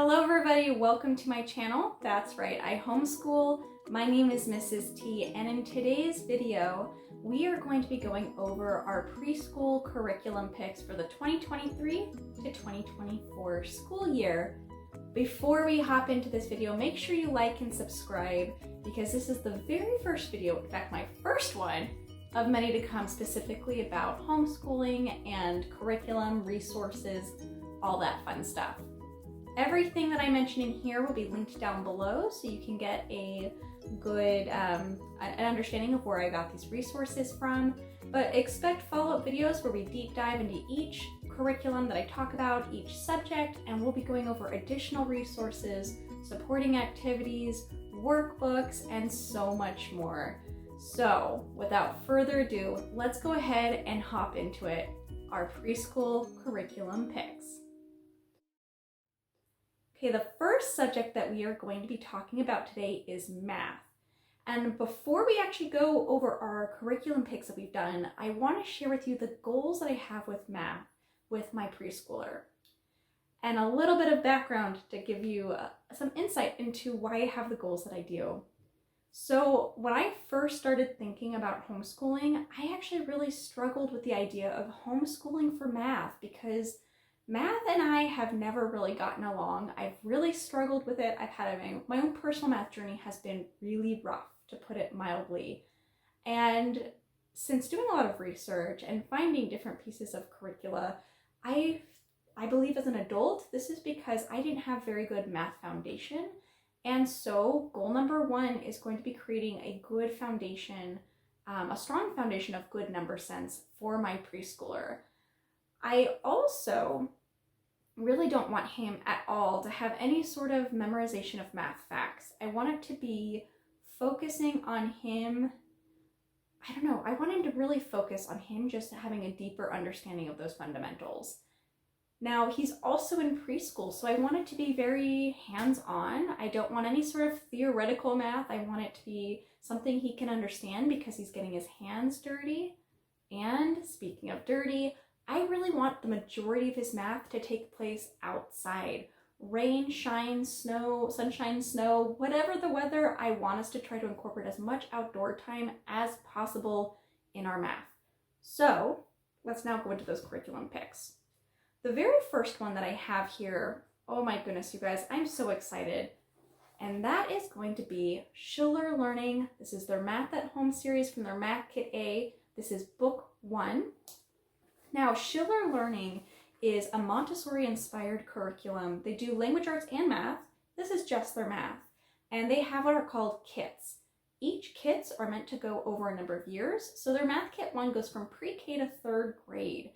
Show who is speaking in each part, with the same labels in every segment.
Speaker 1: Hello everybody, welcome to my channel. That's right, I homeschool. My name is Mrs. T, and in today's video, we are going to be going over our preschool curriculum picks for the 2023 to 2024 school year. Before we hop into this video, make sure you like and subscribe because this is the very first video, in fact my first one, of many to come specifically about homeschooling and curriculum, resources, all that fun stuff. Everything that I mention in here will be linked down below so you can get a good an understanding of where I got these resources from. But expect follow-up videos where we deep dive into each curriculum that I talk about, each subject, and we'll be going over additional resources, supporting activities, workbooks, and so much more. So without further ado, let's go ahead and hop into it, our preschool curriculum picks. Okay, the first subject that we are going to be talking about today is math. And before we actually go over our curriculum picks that we've done, I want to share with you the goals that I have with math with my preschooler. And a little bit of background to give you some insight into why I have the goals that I do. So when I first started thinking about homeschooling, I actually really struggled with the idea of homeschooling for math because math and I have never really gotten along. I've really struggled with it. I've had my own personal math journey has been really rough, to put it mildly. And since doing a lot of research and finding different pieces of curricula, I believe as an adult, this is because I didn't have very good math foundation. And so goal number one is going to be creating a good foundation, a strong foundation of good number sense for my preschooler. I also really don't want him at all to have any sort of memorization of math facts. I want it to be focusing on him. I want him to really focus on him just having a deeper understanding of those fundamentals. Now, he's also in preschool, so I want it to be very hands-on. I don't want any sort of theoretical math. I want it to be something he can understand because he's getting his hands dirty. And speaking of dirty, I really want the majority of his math to take place outside. Rain, shine, snow, sunshine, snow, whatever the weather, I want us to try to incorporate as much outdoor time as possible in our math. So let's now go into those curriculum picks. The very first one that I have here, oh my goodness, you guys, I'm so excited. And that is going to be Schiller Learning. This is their Math at Home series from their Math Kit A. This is book 1. Now, Schiller Learning is a Montessori-inspired curriculum. They do language arts and math. This is just their math. And they have what are called kits. Each kits are meant to go over a number of years. So their Math Kit 1 goes from pre-K to 3rd grade.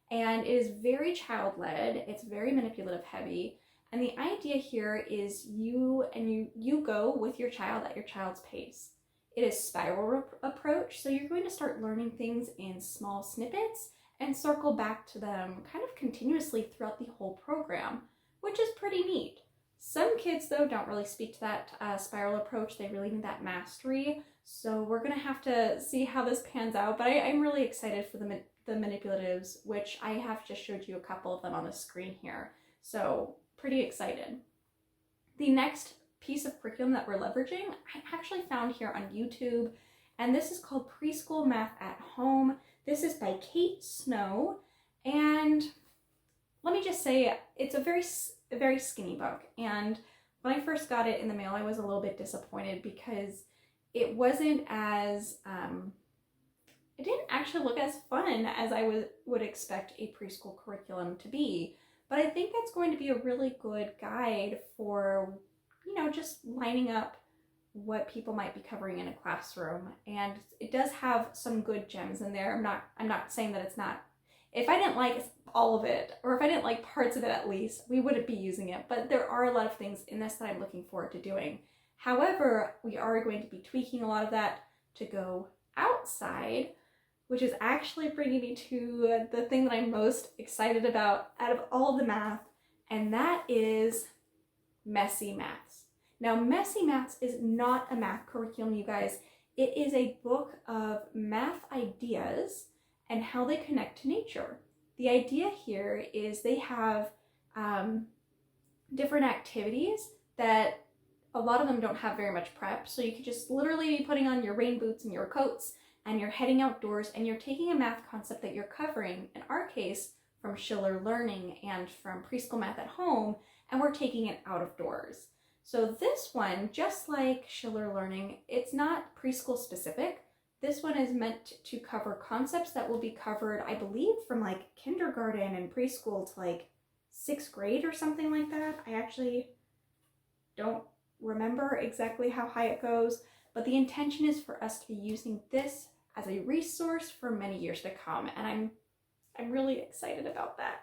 Speaker 1: And it is very child-led. It's very manipulative heavy. And the idea here is you go with your child at your child's pace. It is spiral approach. So you're going to start learning things in small snippets and circle back to them kind of continuously throughout the whole program, which is pretty neat. Some kids, though, don't really speak to that spiral approach. They really need that mastery. So we're going to have to see how this pans out. But I'm really excited for the manipulatives, which I have just showed you a couple of them on the screen here. So pretty excited. The next piece of curriculum that we're leveraging, I actually found here on YouTube, and this is called Preschool Math at Home. This is by Kate Snow, and let me just say, it's a very skinny book, and when I first got it in the mail, I was a little bit disappointed because it wasn't as, it didn't actually look as fun as I would expect a preschool curriculum to be, but I think that's going to be a really good guide for, just lining up what people might be covering in a classroom. And it does have some good gems in there. I'm not saying that it's not. If I didn't like all of it, or if I didn't like parts of it at least, we wouldn't be using it. But there are a lot of things in this that I'm looking forward to doing. However, we are going to be tweaking a lot of that to go outside, which is actually bringing me to the thing that I'm most excited about out of all the math, and that is Messy Maths. Now, Messy Maths is not a math curriculum, you guys. It is a book of math ideas and how they connect to nature. The idea here is they have different activities that a lot of them don't have very much prep. So you could just literally be putting on your rain boots and your coats and you're heading outdoors and you're taking a math concept that you're covering, in our case, from Schiller Learning and from Preschool Math at Home, and we're taking it out of doors. So this one, just like Schiller Learning, it's not preschool specific. This one is meant to cover concepts that will be covered, I believe, from like kindergarten and preschool to like 6th grade or something like that. I actually don't remember exactly how high it goes, but the intention is for us to be using this as a resource for many years to come, and I'm really excited about that.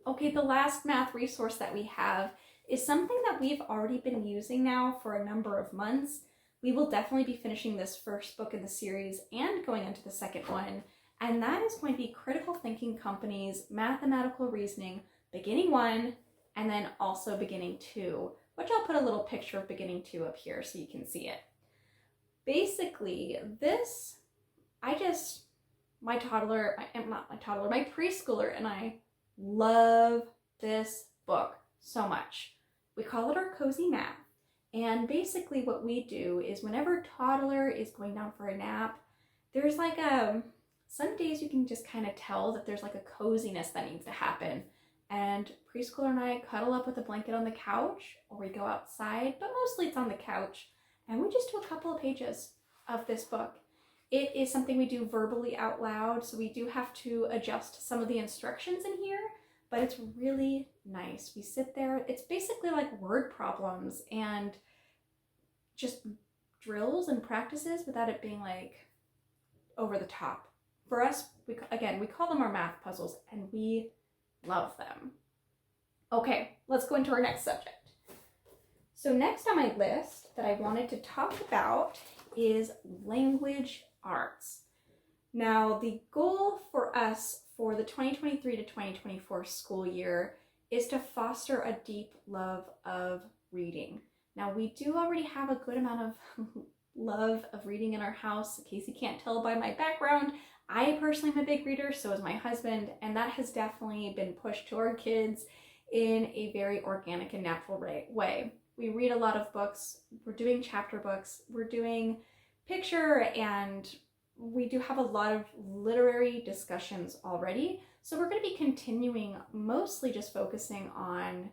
Speaker 1: Okay, the last math resource that we have is something that we've already been using now for a number of months. We will definitely be finishing this first book in the series and going into the second one, and that is going to be Critical Thinking Company's Mathematical Reasoning, Beginning 1, and then also Beginning 2, which I'll put a little picture of Beginning 2 up here so you can see it. Basically, this, my preschooler and I love this book so much. We call it our Cozy Math. And basically what we do is whenever toddler is going down for a nap, there's like some days you can just kind of tell that there's like a coziness that needs to happen. And preschooler and I cuddle up with a blanket on the couch, or we go outside, but mostly it's on the couch, and we just do a couple of pages of this book. It is something we do verbally out loud, so we do have to adjust some of the instructions in here, but it's really nice. We sit there, it's basically like word problems and just drills and practices without it being like over the top. For us, we call them our math puzzles, and we love them. Okay, let's go into our next subject. So next on my list that I wanted to talk about is language arts. Now, the goal for us for the 2023 to 2024 school year is to foster a deep love of reading. Now, we do already have a good amount of love of reading in our house. In case you can't tell by my background, I personally am a big reader, so is my husband, and that has definitely been pushed to our kids in a very organic and natural way. We read a lot of books, we're doing chapter books, we're doing picture, and we do have a lot of literary discussions already. So we're going to be continuing mostly just focusing on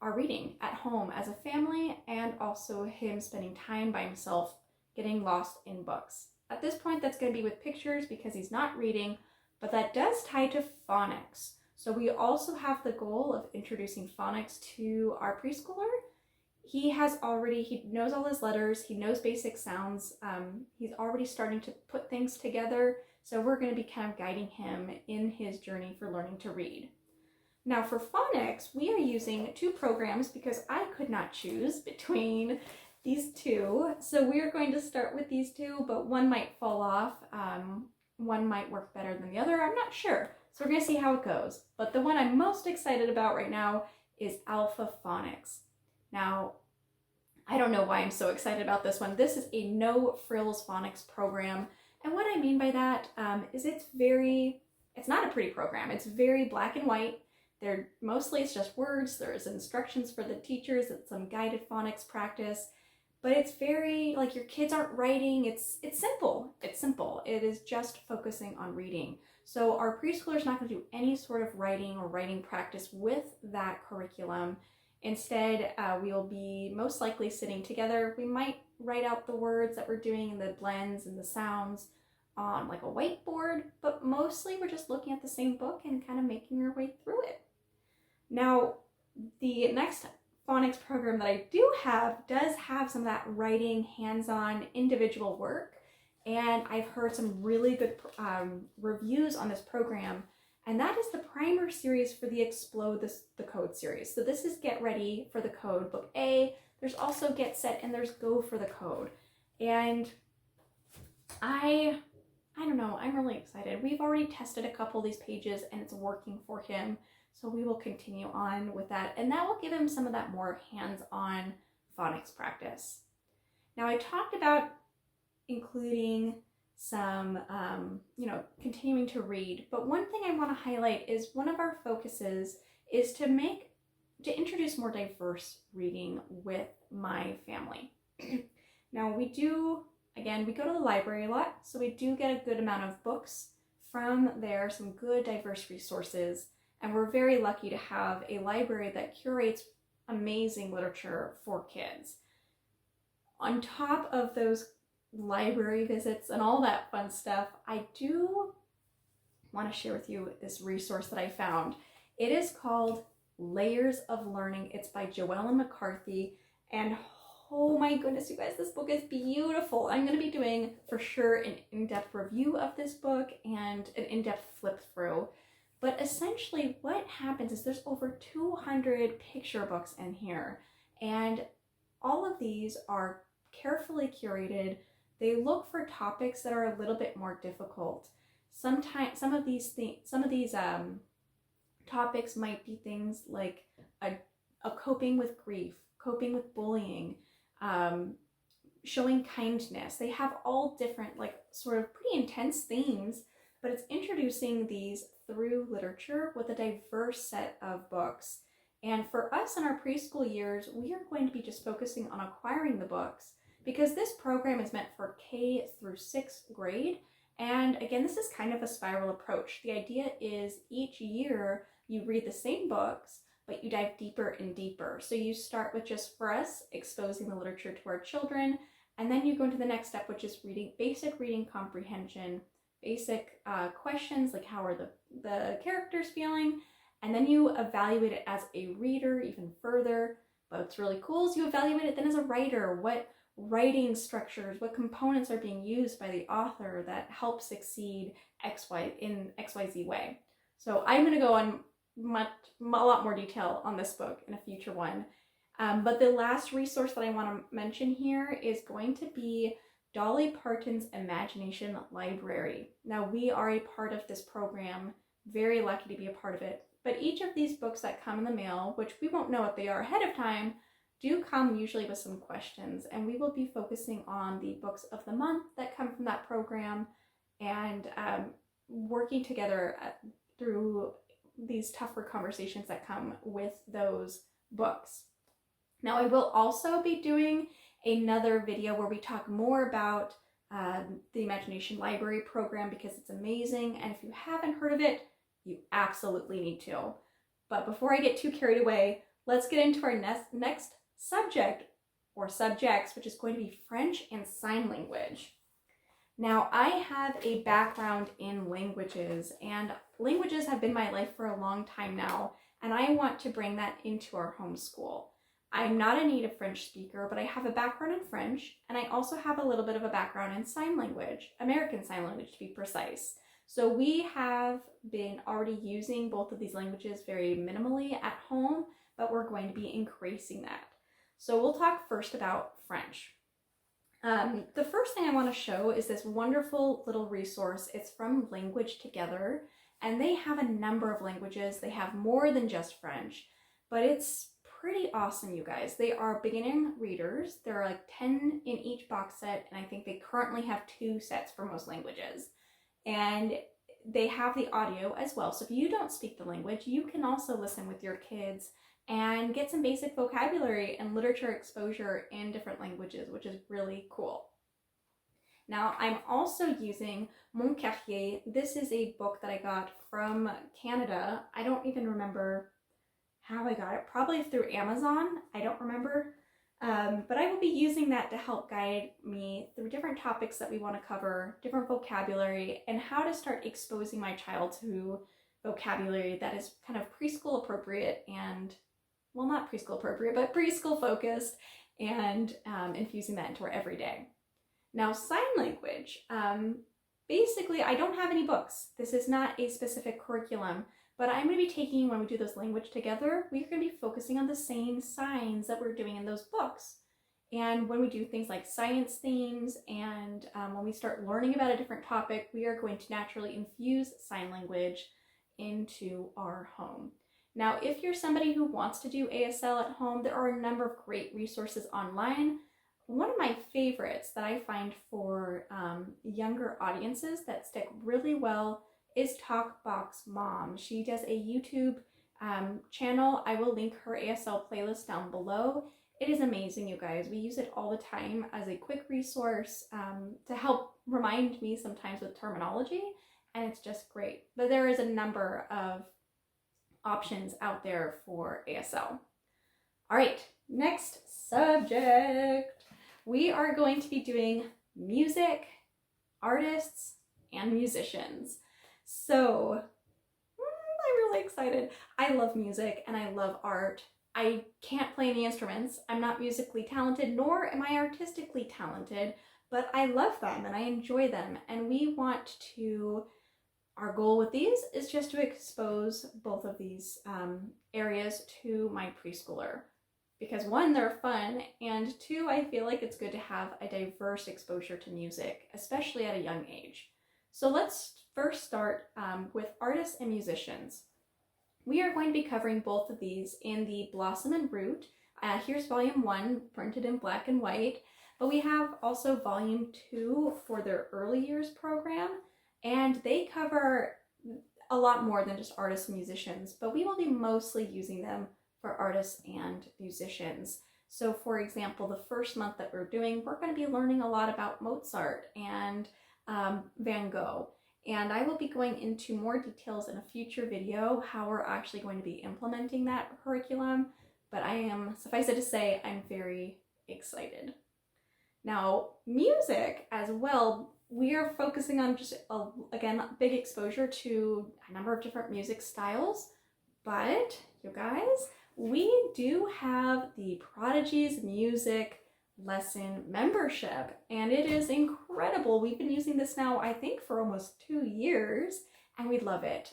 Speaker 1: our reading at home as a family, and also him spending time by himself getting lost in books. At this point, that's going to be with pictures because he's not reading, but that does tie to phonics. So we also have the goal of introducing phonics to our preschooler. He knows all his letters, he knows basic sounds, he's already starting to put things together, so we're going to be kind of guiding him in his journey for learning to read. Now for phonics, we are using 2 programs because I could not choose between these 2, so we are going to start with these 2, but one might fall off, one might work better than the other, I'm not sure, so we're going to see how it goes. But the one I'm most excited about right now is Alpha Phonics. Now, I don't know why I'm so excited about this one. This is a no-frills phonics program, and what I mean by that is it's not a pretty program. It's very black and white. It's just words. There's instructions for the teachers. It's some guided phonics practice, but it's very, like, your kids aren't writing. It's simple. It's simple. It is just focusing on reading. So our preschooler's not going to do any sort of writing or writing practice with that curriculum. Instead, we'll be most likely sitting together. We might write out the words that we're doing and the blends and the sounds on like a whiteboard, but mostly we're just looking at the same book and kind of making our way through it. Now, the next phonics program that I do have does have some of that writing, hands-on, individual work, and I've heard some really good reviews on this program, and that is the primer series for the Explode the Code series. So this is Get Ready for the Code, Book A. There's also Get Set, and there's Go for the Code. And I don't know, I'm really excited. We've already tested a couple of these pages, and it's working for him. So we will continue on with that, and that will give him some of that more hands-on phonics practice. Now, I talked about including some, continuing to read, but one thing I want to highlight is one of our focuses is to introduce more diverse reading with my family. Now we do, again, we go to the library a lot, so we do get a good amount of books from there, some good diverse resources, and we're very lucky to have a library that curates amazing literature for kids. On top of those library visits and all that fun stuff, I do want to share with you this resource that I found. It is called Layers of Learning. It's by Joellen McCarthy, and oh my goodness, you guys, this book is beautiful. I'm going to be doing for sure an in-depth review of this book and an in-depth flip through. But essentially what happens is there's over 200 picture books in here, and all of these are carefully curated. They look for topics that are a little bit more difficult. Sometimes some of these topics might be things like a coping with grief, coping with bullying, showing kindness. They have all different, like, sort of pretty intense themes, but it's introducing these through literature with a diverse set of books. And for us in our preschool years, we are going to be just focusing on acquiring the books, because this program is meant for K through 6th grade. And again, this is kind of a spiral approach. The idea is each year you read the same books, but you dive deeper and deeper. So you start with, just for us, exposing the literature to our children, and then you go into the next step, which is basic reading comprehension, basic questions like how are the characters feeling, and then you evaluate it as a reader even further. But what's really cool is you evaluate it then as a writer. What writing structures, what components are being used by the author that help succeed XYZ way. So I'm going to go on a lot more detail on this book in a future one. But the last resource that I want to mention here is going to be Dolly Parton's Imagination Library. Now, we are a part of this program, very lucky to be a part of it. But each of these books that come in the mail, which we won't know what they are ahead of time, do come usually with some questions, and we will be focusing on the books of the month that come from that program, and working together through these tougher conversations that come with those books. Now, I will also be doing another video where we talk more about the Imagination Library program, because it's amazing, and if you haven't heard of it, you absolutely need to. But before I get too carried away, let's get into our next subject or subjects, which is going to be French and sign language. Now, I have a background in languages, and languages have been my life for a long time now, and I want to bring that into our homeschool. I'm not a native French speaker, but I have a background in French, and I also have a little bit of a background in sign language, American Sign Language to be precise. So we have been already using both of these languages very minimally at home, but we're going to be increasing that. So we'll talk first about French. The first thing I want to show is this wonderful little resource. It's from Language Together, and they have a number of languages. They have more than just French, but it's pretty awesome, you guys. They are beginning readers. There are like 10 in each box set, and I think they currently have 2 sets for most languages. And they have the audio as well. So if you don't speak the language, you can also listen with your kids and get some basic vocabulary and literature exposure in different languages, which is really cool. Now, I'm also using Mon Carrier. This is a book that I got from Canada. I don't even remember how I got it, probably through Amazon. I don't remember. But I will be using that to help guide me through different topics that we want to cover, different vocabulary, and how to start exposing my child to vocabulary that is kind of preschool appropriate and, well, not preschool appropriate, but preschool focused, and infusing that into our everyday. Now, sign language. Basically, I don't have any books. This is not a specific curriculum, but I'm going to be taking, when we do this language together, we're going to be focusing on the same signs that we're doing in those books. And when we do things like science themes, and when we start learning about a different topic, we are going to naturally infuse sign language into our home. Now, if you're somebody who wants to do ASL at home, there are a number of great resources online. One of my favorites that I find for younger audiences that stick really well is Talkbox Mom. She does a YouTube channel. I will link her ASL playlist down below. It is amazing, you guys. We use it all the time as a quick resource to help remind me sometimes with terminology, and it's just great. But there is a number of options out there for ASL. All right, next subject. We are going to be doing music, artists, and musicians. So I'm really excited. I love music and I love art. I can't play any instruments. I'm not musically talented, nor am I artistically talented, but I love them and I enjoy them. And we want to, our goal with these is just to expose both of these areas to my preschooler. Because one, they're fun, and two, I feel like it's good to have a diverse exposure to music, especially at a young age. So let's first start with artists and musicians. We are going to be covering both of these in the Blossom and Root. Here's volume 1, printed in black and white, but we have also volume 2 for their early years program, and they cover a lot more than just artists and musicians, but we will be mostly using them for artists and musicians. So for example, the first month that we're doing, we're going to be learning a lot about Mozart and Van Gogh. And I will be going into more details in a future video how we're actually going to be implementing that curriculum, but I am, suffice it to say, I'm very excited. Now, music as well, we are focusing on just, again, big exposure to a number of different music styles, but you guys, we do have the Prodigy's Music Lesson membership, and it is incredible. We've been using this now, I think, for almost 2 years, and we love it.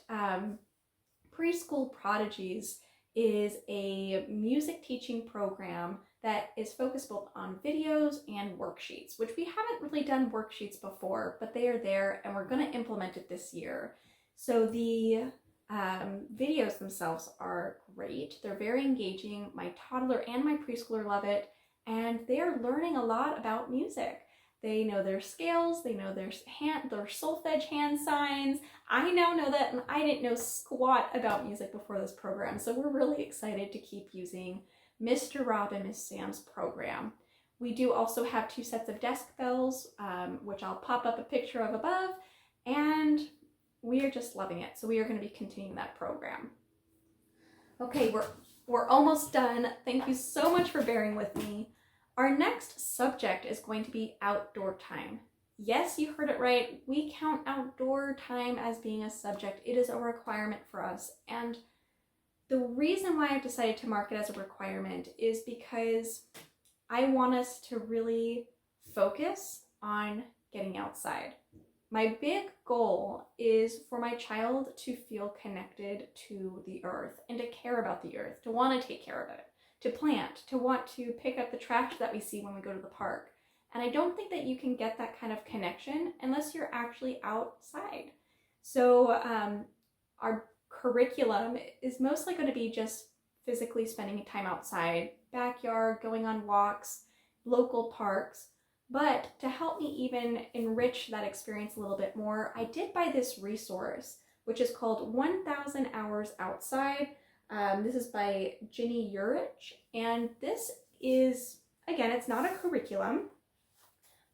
Speaker 1: Preschool Prodigies is a music teaching program that is focused both on videos and worksheets, which we haven't really done worksheets before, but they are there, and we're going to implement it this year. So the videos themselves are great. They're very engaging. My toddler and my preschooler love it, and they are learning a lot about music. They know their scales, they know their solfege hand signs. I now know that, and I didn't know squat about music before this program, so we're really excited to keep using Mr. Rob and Miss Sam's program. We do also have 2 sets of desk bells, which I'll pop up a picture of above, and we are just loving it. So we are going to be continuing that program. Okay, we're almost done. Thank you so much for bearing with me. Our next subject is going to be outdoor time. Yes, you heard it right. We count outdoor time as being a subject. It is a requirement for us. And the reason why I've decided to mark it as a requirement is because I want us to really focus on getting outside. My big goal is for my child to feel connected to the earth and to care about the earth, to want to take care of it, to plant, to want to pick up the trash that we see when we go to the park. And I don't think that you can get that kind of connection unless you're actually outside. So our curriculum is mostly going to be just physically spending time outside, backyard, going on walks, local parks. But to help me even enrich that experience a little bit more, I did buy this resource, which is called 1000 Hours Outside. This is by Ginny Urich, and this is, again, it's not a curriculum,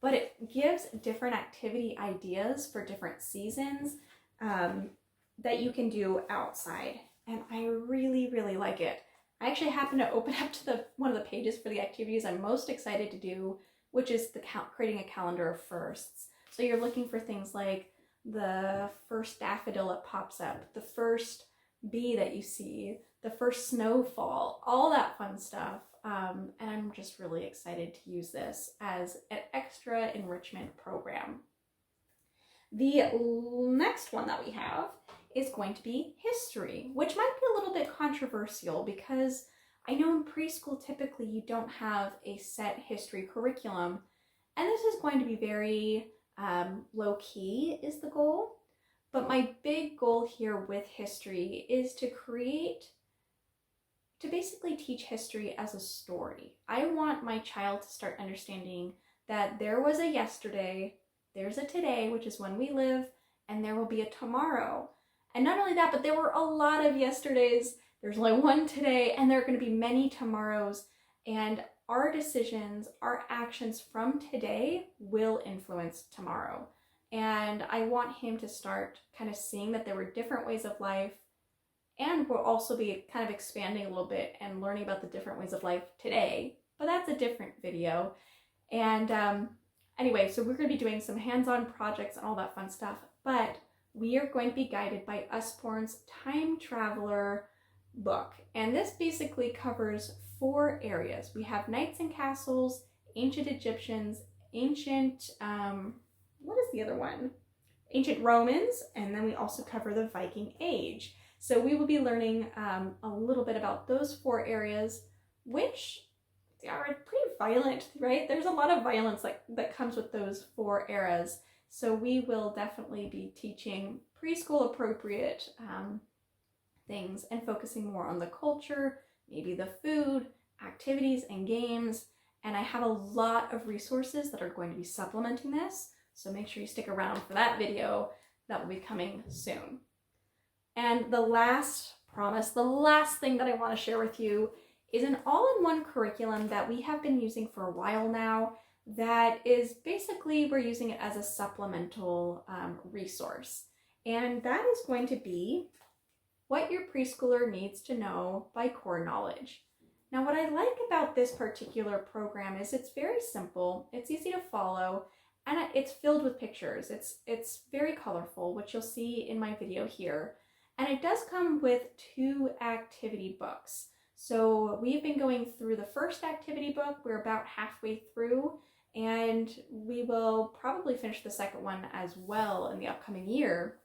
Speaker 1: but it gives different activity ideas for different seasons that you can do outside, and I really, really like it. I actually happened to open up to one of the pages for the activities I'm most excited to do, which is creating a calendar of firsts. So you're looking for things like the first daffodil that pops up, the first bee that you see, the first snowfall, all that fun stuff. And I'm just really excited to use this as an extra enrichment program. The next one that we have is going to be history, which might be a little bit controversial because I know in preschool typically you don't have a set history curriculum, and this is going to be very low-key is the goal. But my big goal here with history is to basically teach history as a story. I want my child to start understanding that there was a yesterday, there's a today, which is when we live, and there will be a tomorrow. And not only that, but there were a lot of yesterdays, There's only one today, and there are going to be many tomorrows, and our decisions, our actions from today will influence tomorrow. And I want him to start kind of seeing that there were different ways of life, and we'll also be kind of expanding a little bit and learning about the different ways of life today, but that's a different video. And anyway, so we're going to be doing some hands-on projects and all that fun stuff, but we are going to be guided by Usborne's Time Traveler book. And this basically covers 4 areas. We have knights and castles, ancient Egyptians, ancient, what is the other one? Ancient Romans, and then we also cover the Viking Age. So we will be learning a little bit about those 4 areas, which are pretty violent, right? There's a lot of violence that comes with those 4 eras. So we will definitely be teaching preschool appropriate things and focusing more on the culture, maybe the food, activities, and games. And I have a lot of resources that are going to be supplementing this. So make sure you stick around for that video that will be coming soon. And the last thing that I want to share with you is an all-in-one curriculum that we have been using for a while now that is basically, we're using it as a supplemental resource. And that is going to be What Your Preschooler Needs to Know by Core Knowledge. Now, what I like about this particular program is it's very simple, it's easy to follow, and it's filled with pictures. It's very colorful, which you'll see in my video here. And it does come with 2 activity books. So we've been going through the first activity book. We're about halfway through, and we will probably finish the second one as well in the upcoming year.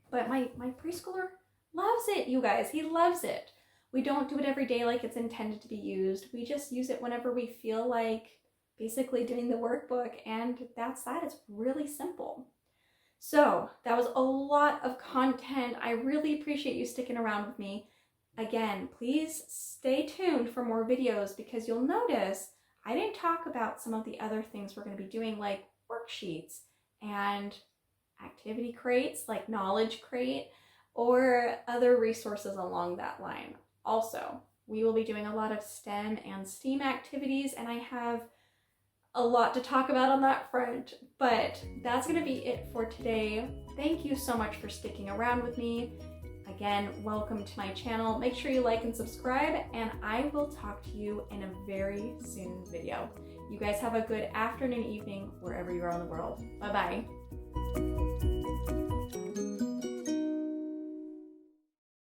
Speaker 1: But my preschooler loves it, you guys. He loves it. We don't do it every day like it's intended to be used. We just use it whenever we feel like basically doing the workbook, and that's that. It's really simple. So that was a lot of content. I really appreciate you sticking around with me. Again, please stay tuned for more videos, because you'll notice I didn't talk about some of the other things we're going to be doing, like worksheets and activity crates like Knowledge Crate, or other resources along that line. Also, we will be doing a lot of STEM and STEAM activities, and I have a lot to talk about on that front, but that's going to be it for today. Thank you so much for sticking around with me. Again, welcome to my channel. Make sure you like and subscribe, and I will talk to you in a very soon video. You guys have a good afternoon, evening, wherever you are in the world. Bye-bye.